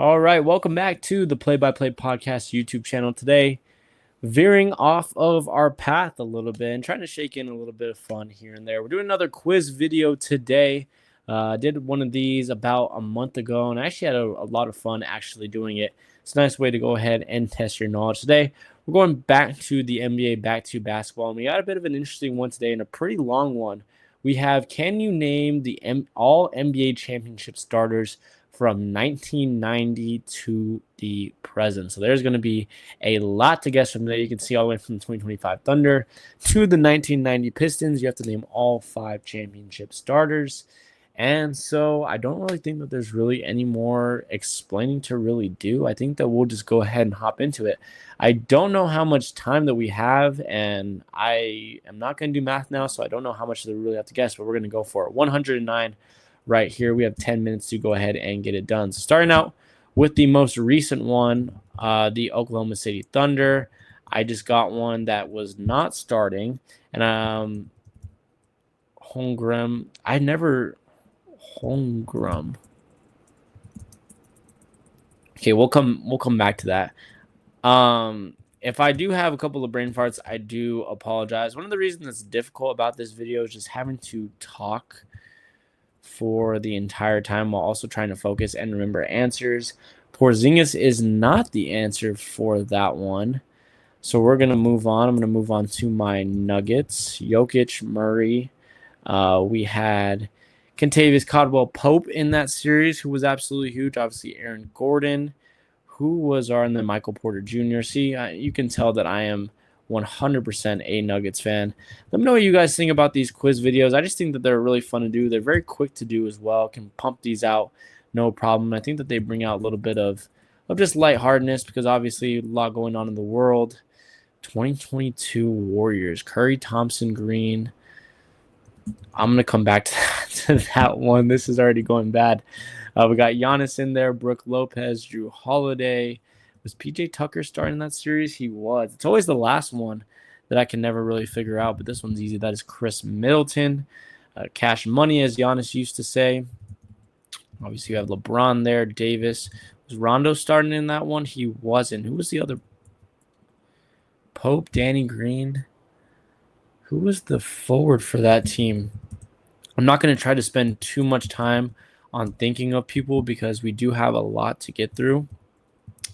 All right, welcome back to the Play by Play Podcast YouTube channel. Today, veering off of our path a little bit and trying to shake in a little bit of fun here and there. We're doing another quiz video today. I did one of these about a month ago, and I actually had a lot of fun actually doing it. It's a nice way to go ahead and test your knowledge. Today, we're going back to the NBA, back to basketball, and we got a bit of an interesting one today and a pretty long one. We have, can you name the all NBA championship starters from 1990 to the present? So there's going to be a lot to guess from there. You can see all the way from the 2025 Thunder to the 1990 Pistons. You have to name all 5 championship starters. And so I don't really think that there's really any more explaining to really do. I think that we'll just go ahead and hop into it. I don't know how much time that we have, and I am not going to do math now, so I don't know how much they really have to guess, but we're going to go for it. 109 right here. We have 10 minutes to go ahead and get it done. So starting out with the most recent one, the Oklahoma City Thunder. I just got one that was not starting, and Holmgren. Holmgren. Okay, we'll come back to that. If I do have a couple of brain farts, I do apologize. One of the reasons that's difficult about this video is just having to talk for the entire time while also trying to focus and remember answers. Porzingis is not the answer for that one. So we're going to move on. I'm going to move on to my Nuggets. Jokic, Murray. We had Kentavious Caldwell-Pope in that series, who was absolutely huge. Obviously, Aaron Gordon, who was and then Michael Porter Jr. See, you can tell that I am 100% a Nuggets fan. Let me know what you guys think about these quiz videos. I just think that they're really fun to do. They're very quick to do as well. Can pump these out, no problem. I think that they bring out a little bit of just lightheartedness because obviously a lot going on in the world. 2022 Warriors, Curry, Thompson, Green. I'm going to come back to that one. This is already going bad. We got Giannis in there, Brooke Lopez, Drew Holiday. Was PJ Tucker starting that series? He was. It's always the last one that I can never really figure out, but this one's easy. That is Chris Middleton. Cash money, as Giannis used to say. Obviously, you have LeBron there, Davis. Was Rondo starting in that one? He wasn't. Who was the other? Pope, Danny Green. Who was the forward for that team? I'm not going to try to spend too much time on thinking of people because we do have a lot to get through.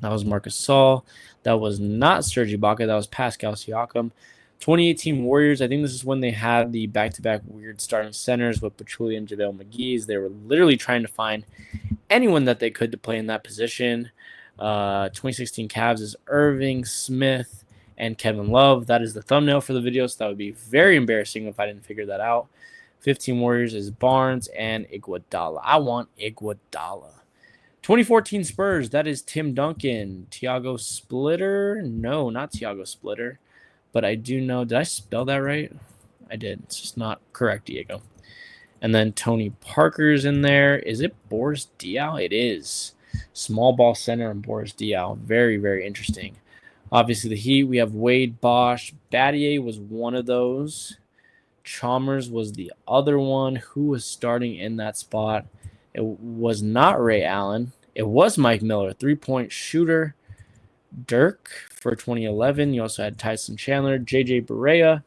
That was Marcus Saul. That was not Serge Ibaka. That was Pascal Siakam. 2018 Warriors, I think this is when they had the back-to-back weird starting centers with Pachulia and JaVale McGee. They were literally trying to find anyone that they could to play in that position. 2016 Cavs is Irving, Smith, and Kevin Love. That is the thumbnail for the video, so that would be very embarrassing if I didn't figure that out. 15 Warriors is Barnes and Iguodala. I want Iguodala. 2014 Spurs, that is Tim Duncan. Tiago Splitter? No, not Tiago Splitter. But I do know, did I spell that right? I did. It's just not correct, Diego. And then Tony Parker's in there. Is it Boris Diaw? It is. Small ball center and Boris Diaw. Very, very interesting. Obviously, the Heat, we have Wade, Bosch. Battier was one of those. Chalmers was the other one. Who was starting in that spot? It was not Ray Allen. It was Mike Miller, three-point shooter. Dirk for 2011. You also had Tyson Chandler, J.J. Barea,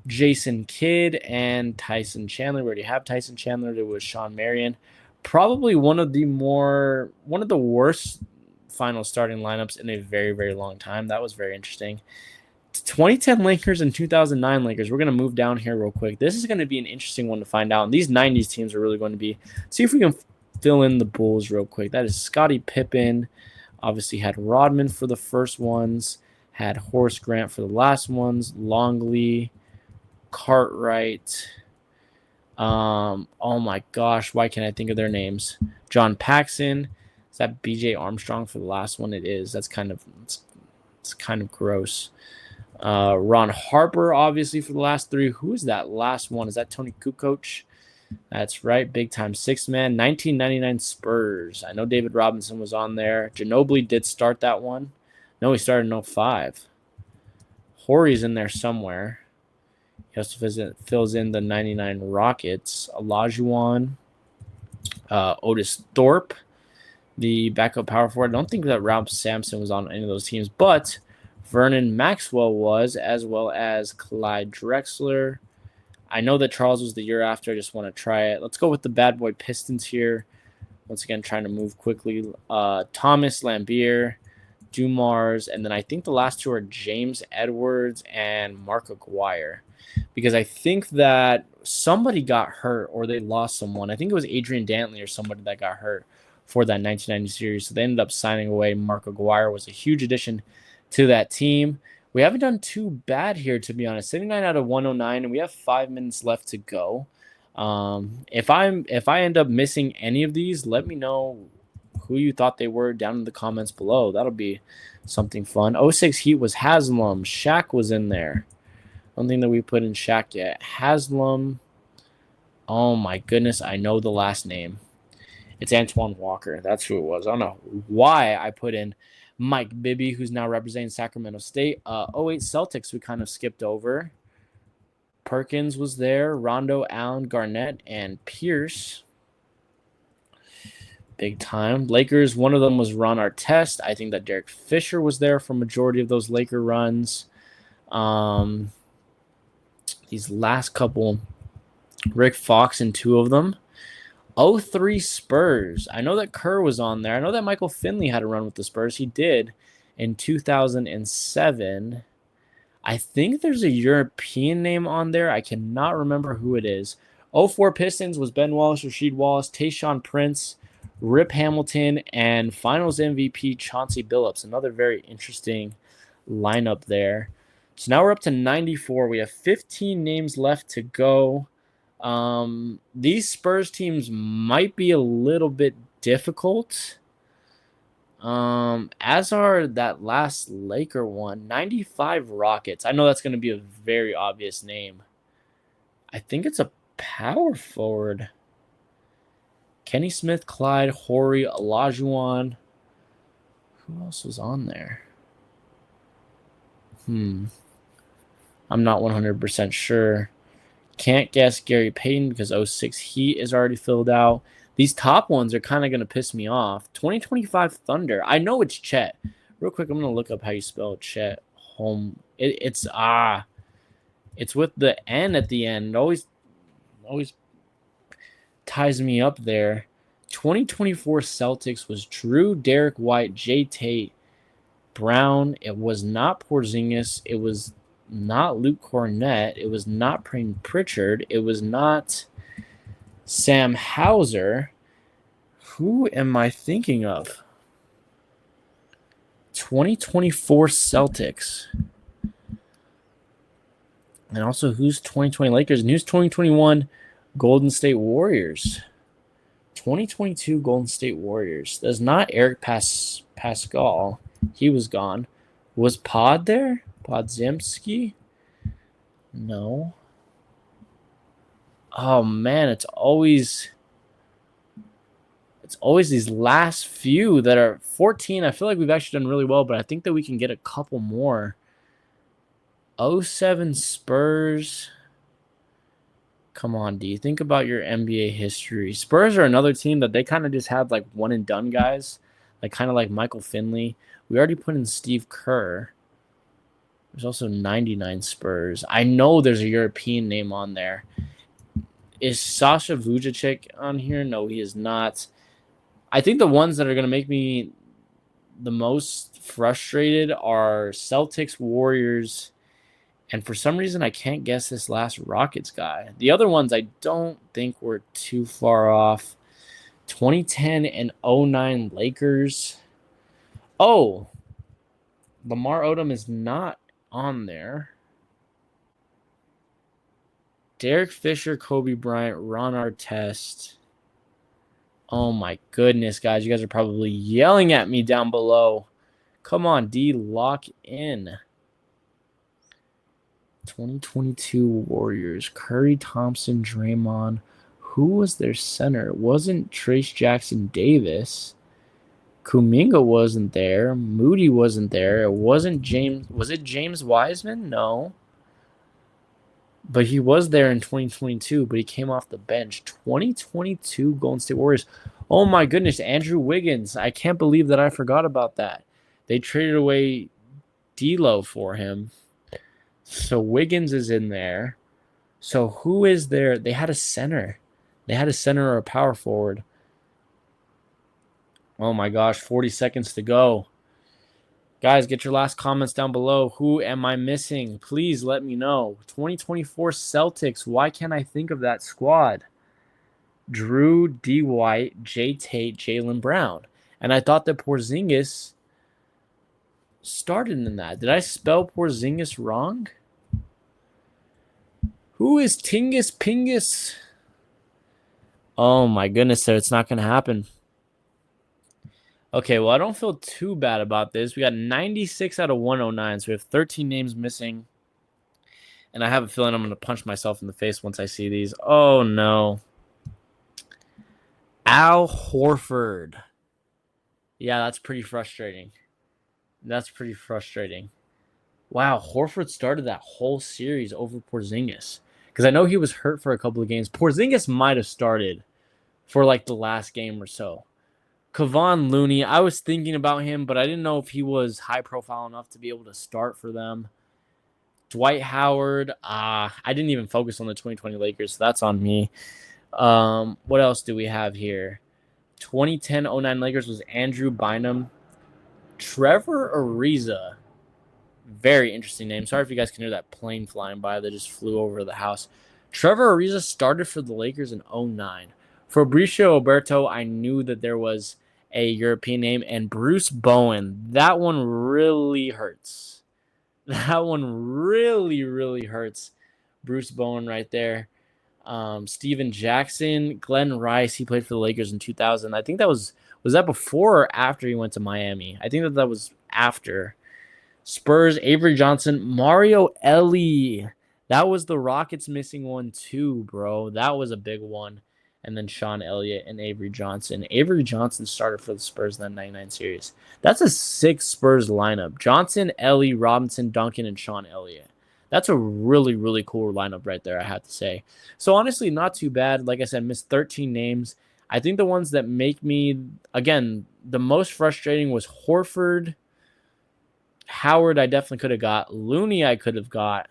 Jason Kidd, and Tyson Chandler. We already have Tyson Chandler. There was Sean Marion. Probably one of the worst final starting lineups in a very, very long time. That was very interesting. 2010 Lakers and 2009 Lakers. We're going to move down here real quick. This is going to be an interesting one to find out. And these 90s teams are really going to be. See if we can fill in the Bulls real quick. That is Scottie Pippen. Obviously had Rodman for the first ones. Had Horace Grant for the last ones. Longley. Cartwright. Oh my gosh. Why can't I think of their names? John Paxson. Is that B.J. Armstrong for the last one? It is. That's kind of it's kind of gross. Ron Harper, obviously, for the last 3. Who is that last one? Is that Tony Kukoc? That's right. Big time 6-man. 1999 Spurs. I know David Robinson was on there. Ginobili did start that one. No, he started in 05. Horry's in there somewhere. He also fills in the 99 Rockets. Olajuwon. Otis Thorpe. the backup power forward. I don't think that Ralph Sampson was on any of those teams, but Vernon Maxwell was, as well as Clyde Drexler. I know that Charles was the year after. I just want to try it. Let's go with the bad boy Pistons here. Once again, trying to move quickly. Thomas Lambier, Dumars, and then I think the last two are James Edwards and Mark Aguirre. Because I think that somebody got hurt or they lost someone. I think it was Adrian Dantley or somebody that got hurt for that 1990 series. So they ended up signing away. Mark Aguirre was a huge addition to that team. We haven't done too bad here, to be honest. 79 out of 109, and we have 5 minutes left to go. If I end up missing any of these, let me know who you thought they were down in the comments below. That'll be something fun. 06 Heat was Haslam. Shaq was in there. One thing that we put in Shaq yet. Haslam. Oh my goodness, I know the last name. It's Antoine Walker. That's who it was. I don't know why I put in Mike Bibby, who's now representing Sacramento State. 08 Celtics we kind of skipped over. Perkins was there. Rondo, Allen, Garnett, and Pierce. Big time. Lakers, one of them was Ron Artest. I think that Derek Fisher was there for majority of those Laker runs. These last couple, Rick Fox in 2 of them. 03 Spurs. I know that Kerr was on there. I know that Michael Finley had a run with the Spurs. He did in 2007. I think there's a European name on there. I cannot remember who it is. 04 Pistons was Ben Wallace, Rasheed Wallace, Tayshaun Prince, Rip Hamilton, and Finals MVP Chauncey Billups. Another very interesting lineup there. So now we're up to 94. We have 15 names left to go. These Spurs teams might be a little bit difficult. As are that last Laker one, 95 Rockets. I know that's going to be a very obvious name. I think it's a power forward. Kenny Smith, Clyde, Horry, Olajuwon. Who else was on there? I'm not 100% sure. Can't guess Gary Payton because 06 Heat is already filled out. These top ones are kind of going to piss me off. 2025 Thunder. I know it's Chet. Real quick, I'm going to look up how you spell Chet. It's with the N at the end. It always ties me up there. 2024 Celtics was Drew, Derek White, Jay Tate, Brown. It was not Porzingis. It was not Luke Cornett. It was not Pritchard. It was not Sam Hauser. Who am I thinking of? 2024 Celtics. And also, who's 2020 Lakers? And who's 2021 Golden State Warriors? 2022 Golden State Warriors. That's not Eric Pascal. He was gone. Was Pod there? Podziemski? No. Oh man, it's always these last few that are 14. I feel like we've actually done really well, but I think that we can get a couple more. 07 Spurs. Come on, D. Think about your NBA history. Spurs are another team that they kind of just have like one and done guys, like kind of like Michael Finley. We already put in Steve Kerr. There's also 99 Spurs. I know there's a European name on there. Is Sasha Vujacic on here? No, he is not. I think the ones that are going to make me the most frustrated are Celtics, Warriors, and for some reason I can't guess this last Rockets guy. The other ones I don't think were too far off. 2010 and 09 Lakers. Oh, Lamar Odom is not on there. Derek Fisher, Kobe Bryant, Ron Artest. Oh my goodness, guys. You guys are probably yelling at me down below. Come on, D, lock in. 2022 Warriors. Curry, Thompson, Draymond. Who was their center? It wasn't Trace Jackson Davis. Kuminga wasn't there. Moody wasn't there. It wasn't James. Was it James Wiseman? No. But he was there in 2022, but he came off the bench. 2022 Golden State Warriors. Oh my goodness, Andrew Wiggins. I can't believe that I forgot about that. They traded away D'Lo for him. So Wiggins is in there. So who is there? They had a center. They had a center or a power forward. Oh my gosh, 40 seconds to go. Guys, get your last comments down below. Who am I missing? Please let me know. 2024 Celtics. Why can't I think of that squad? Drew, D. White, Jay Tate, Jaylen Brown. And I thought that Porzingis started in that. Did I spell Porzingis wrong? Who is Tingus Pingus? Oh my goodness, sir. It's not going to happen. Okay, well, I don't feel too bad about this. We got 96 out of 109, so we have 13 names missing. And I have a feeling I'm going to punch myself in the face once I see these. Oh, no. Al Horford. Yeah, that's pretty frustrating. That's pretty frustrating. Wow, Horford started that whole series over Porzingis. Because I know he was hurt for a couple of games. Porzingis might have started for like the last game or so. Kevon Looney, I was thinking about him, but I didn't know if he was high profile enough to be able to start for them. Dwight Howard, I didn't even focus on the 2020 Lakers, so that's on me. What else do we have here? 2010-09 Lakers was Andrew Bynum. Trevor Ariza. Very interesting name. Sorry if you guys can hear that plane flying by that just flew over the house. Trevor Ariza started for the Lakers in 09. Fabricio Oberto, I knew that there was a European name. And Bruce Bowen. That one really hurts. That one really, really hurts. Bruce Bowen right there. Steven Jackson, Glenn Rice. He played for the Lakers in 2000. I think that was that before or after he went to Miami? I think that was after. Spurs, Avery Johnson, Mario Ellie. That was the Rockets missing one too, bro. That was a big one. And then Sean Elliott and Avery Johnson. Avery Johnson started for the Spurs in that 99 series. That's a 6 Spurs lineup. Johnson, Ellie, Robinson, Duncan, and Sean Elliott. That's a really, really cool lineup right there, I have to say. So honestly, not too bad. Like I said, missed 13 names. I think the ones that make me, again, the most frustrating was Horford. Howard, I definitely could have got. Looney, I could have got.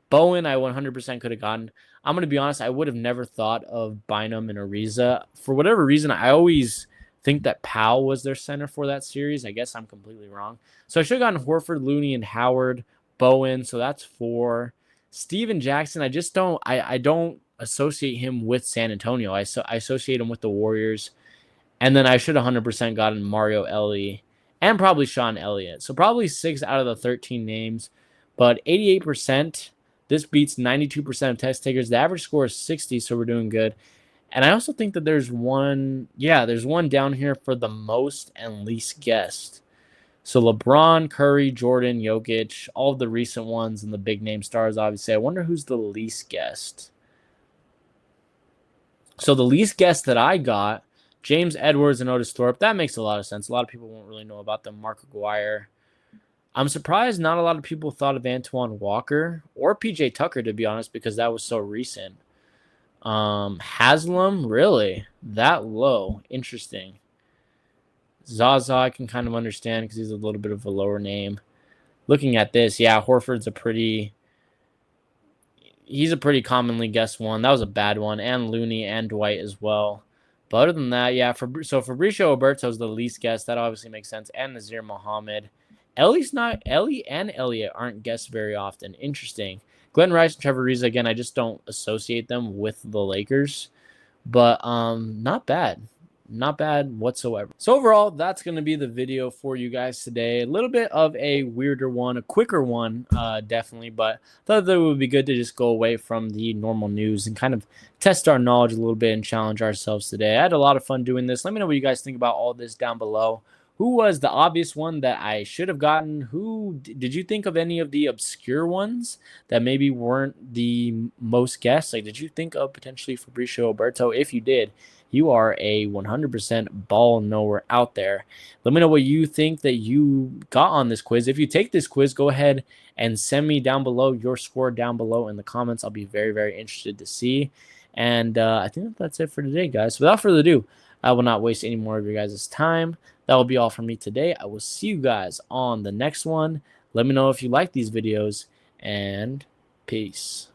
Bowen, I 100% could have gotten. I'm going to be honest, I would have never thought of Bynum and Ariza. For whatever reason, I always think that Powell was their center for that series. I guess I'm completely wrong. So I should have gotten Horford, Looney, and Howard. Bowen, so that's 4. Steven Jackson, I just don't I don't associate him with San Antonio. I associate him with the Warriors. And then I should have 100% gotten Mario Ellie and probably Sean Elliott. So probably 6 out of the 13 names, but 88%. This beats 92% of test takers. The average score is 60, so we're doing good. And I also think that there's one down here for the most and least guessed. So LeBron, Curry, Jordan, Jokic, all of the recent ones and the big name stars, obviously. I wonder who's the least guessed. So the least guessed that I got, James Edwards and Otis Thorpe. That makes a lot of sense. A lot of people won't really know about them. Mark Aguirre. I'm surprised not a lot of people thought of Antoine Walker or PJ Tucker, to be honest, because that was so recent. Haslam, really? That low. Interesting. Zaza, I can kind of understand because he's a little bit of a lower name. Looking at this, yeah, Horford's he's a pretty commonly guessed one. That was a bad one. And Looney and Dwight as well. But other than that, yeah, so Fabricio Oberto is the least guessed. That obviously makes sense. And Nazir Muhammad. Ellie and Elliott aren't guessed very often. Interesting. Glenn Rice and Trevor Ariza, again, I just don't associate them with the Lakers. But not bad. Not bad whatsoever. So overall, that's going to be the video for you guys today. A little bit of a weirder one, a quicker one, definitely. But I thought that it would be good to just go away from the normal news and kind of test our knowledge a little bit and challenge ourselves today. I had a lot of fun doing this. Let me know what you guys think about all this down below. Who was the obvious one that I should have gotten? Who did you think of any of the obscure ones that maybe weren't the most guessed? Like, did you think of potentially Fabricio Oberto? If you did, you are a 100% ball knower out there. Let me know what you think that you got on this quiz. If you take this quiz, go ahead and send me down below your score down below in the comments. I'll be very, very interested to see. And I think that's it for today, guys. So without further ado, I will not waste any more of your guys' time. That will be all from me today. I will see you guys on the next one. Let me know if you like these videos, and peace.